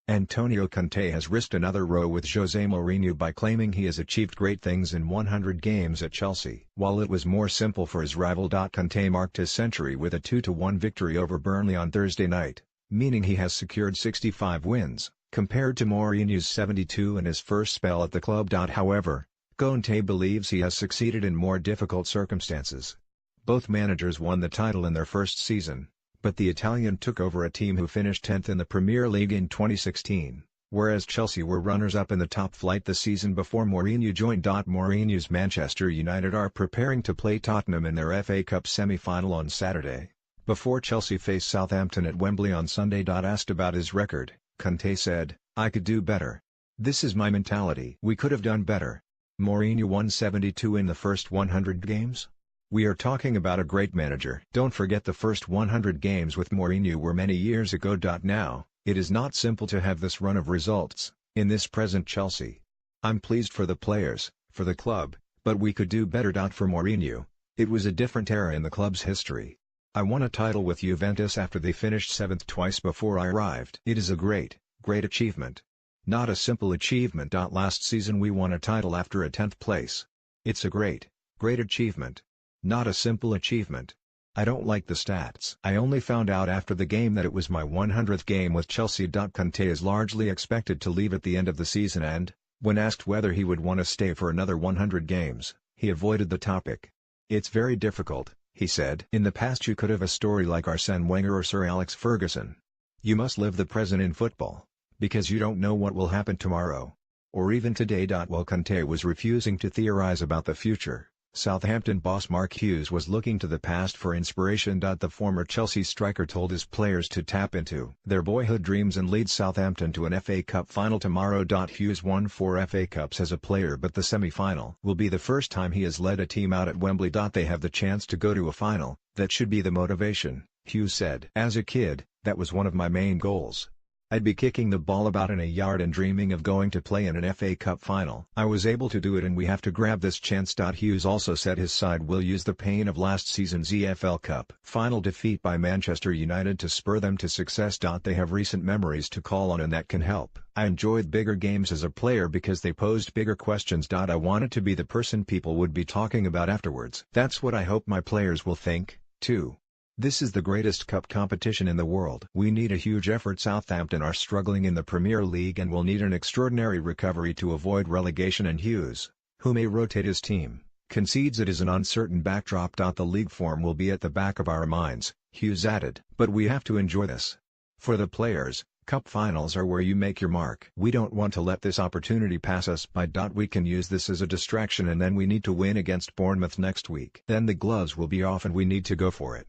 Antonio Conte has risked another row with José Mourinho by claiming he has achieved great things in 100 games at Chelsea. While it was more simple for his rival. Conte marked his century with a 2-1 victory over Burnley on Thursday night, meaning he has secured 65 wins, compared to Mourinho's 72 in his first spell at the club. However, Conte believes he has succeeded in more difficult circumstances. Both managers won the title in their first season, but the Italian took over a team who finished 10th in the Premier League in 2016, whereas Chelsea were runners-up in the top flight the season before Mourinho joined. Mourinho's Manchester United are preparing to play Tottenham in their FA Cup semi-final on Saturday, before Chelsea face Southampton at Wembley on Sunday. Asked about his record, Conte said, "I could do better. This is my mentality. We could have done better." Mourinho won 72 in the first 100 games? We are talking about a great manager. Don't forget the first 100 games with Mourinho were many years ago. Now, it is not simple to have this run of results, in this present Chelsea. I'm pleased for the players, for the club, but we could do better. For Mourinho, it was a different era in the club's history. I won a title with Juventus after they finished 7th twice before I arrived. It is a great achievement. Not a simple achievement. Last season we won a title after a 10th place. It's a great achievement. Not a simple achievement. I don't like the stats. I only found out after the game that it was my 100th game with Chelsea. Conte is largely expected to leave at the end of the season and, when asked whether he would want to stay for another 100 games, he avoided the topic. "It's very difficult," he said. "In the past you could have a story like Arsene Wenger or Sir Alex Ferguson. You must live the present in football, because you don't know what will happen tomorrow. Or even today." While Conte was refusing to theorize about the future, Southampton boss Mark Hughes was looking to the past for inspiration. The former Chelsea striker told his players to tap into their boyhood dreams and lead Southampton to an FA Cup final tomorrow. Hughes won 4 FA Cups as a player, but the semi-final will be the first time he has led a team out at Wembley. They have the chance to go to a final, that should be the motivation, Hughes said. "As a kid, that was one of my main goals. I'd be kicking the ball about in a yard and dreaming of going to play in an FA Cup final. I was able to do it and we have to grab this chance." Hughes also said his side will use the pain of last season's EFL Cup final defeat by Manchester United to spur them to success. They have recent memories to call on and that can help. "I enjoyed bigger games as a player because they posed bigger questions. I wanted to be the person people would be talking about afterwards. That's what I hope my players will think, too. This is the greatest cup competition in the world. We need a huge effort. Southampton are struggling in the Premier League and will need an extraordinary recovery to avoid relegation." And Hughes, who may rotate his team, concedes it is an uncertain backdrop. "The league form will be at the back of our minds," Hughes added. "But we have to enjoy this. For the players, cup finals are where you make your mark. We don't want to let this opportunity pass us by. We can use this as a distraction and then we need to win against Bournemouth next week. Then the gloves will be off and we need to go for it.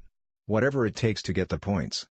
Whatever it takes to get the points."